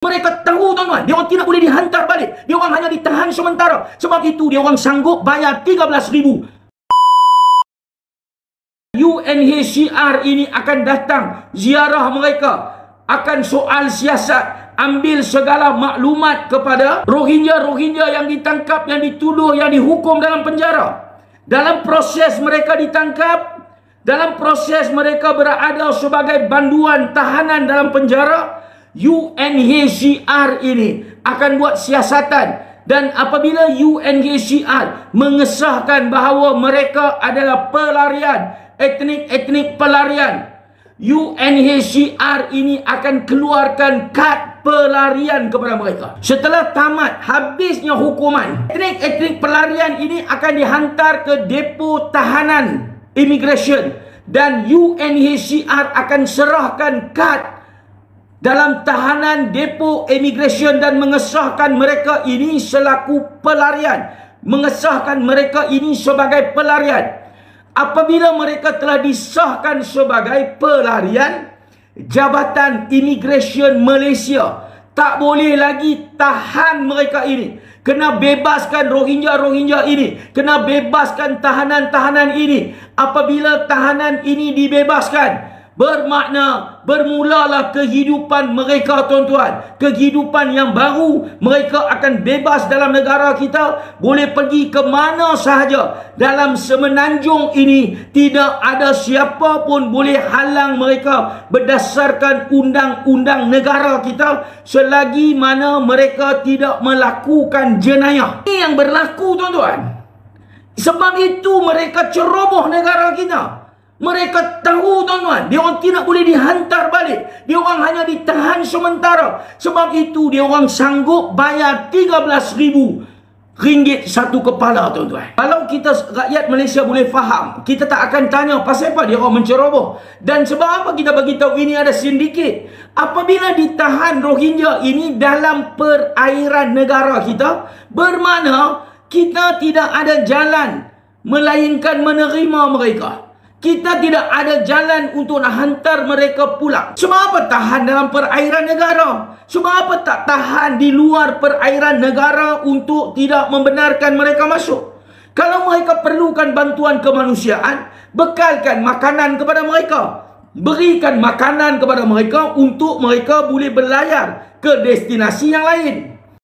Mereka tahu tuan-tuan, dia orang tidak boleh dihantar balik. Dia orang hanya ditahan sementara. Sebab itu dia orang sanggup bayar 13,000. UNHCR ini akan datang ziarah mereka, akan soal siasat, ambil segala maklumat kepada Rohingya yang ditangkap, yang dituduh, yang dihukum dalam penjara. Dalam proses mereka ditangkap, dalam proses mereka berada sebagai banduan tahanan dalam penjara, UNHCR ini akan buat siasatan. Dan apabila UNHCR mengesahkan bahawa mereka adalah pelarian, etnik pelarian, UNHCR ini akan keluarkan kad pelarian kepada mereka. Setelah tamat, habisnya hukuman, etnik pelarian ini akan dihantar ke depo tahanan immigration. Dan UNHCR akan serahkan kad dalam tahanan depo immigration dan mengesahkan mereka ini selaku pelarian, mengesahkan mereka ini sebagai pelarian. Apabila mereka telah disahkan sebagai pelarian, Jabatan Immigration Malaysia tak boleh lagi tahan mereka ini. Kena bebaskan Rohingya ini, kena bebaskan tahanan-tahanan ini. Apabila tahanan ini dibebaskan, bermakna bermulalah kehidupan mereka, tuan-tuan. Kehidupan yang baru. Mereka akan bebas dalam negara kita, boleh pergi ke mana sahaja. Dalam semenanjung ini tidak ada siapa pun boleh halang mereka berdasarkan undang-undang negara kita, selagi mana mereka tidak melakukan jenayah. Ini yang berlaku, tuan-tuan. Sebab itu mereka ceroboh negara kita. Mereka tahu, tuan-tuan, dia orang tidak boleh dihantar balik. Dia orang hanya ditahan sementara. Sebab itu dia orang sanggup bayar 13,000 ringgit satu kepala, tuan-tuan. Kalau kita rakyat Malaysia boleh faham, kita tak akan tanya pasal apa dia orang menceroboh. Dan sebab apa kita bagi tahu ini ada sindiket. Apabila ditahan Rohingya ini dalam perairan negara kita, bermakna kita tidak ada jalan melainkan menerima mereka. Kita tidak ada jalan untuk nak hantar mereka pulang. Sebab apa tahan dalam perairan negara? Sebab apa tak tahan di luar perairan negara untuk tidak membenarkan mereka masuk? Kalau mereka perlukan bantuan kemanusiaan, bekalkan makanan kepada mereka. Berikan makanan kepada mereka untuk mereka boleh berlayar ke destinasi yang lain.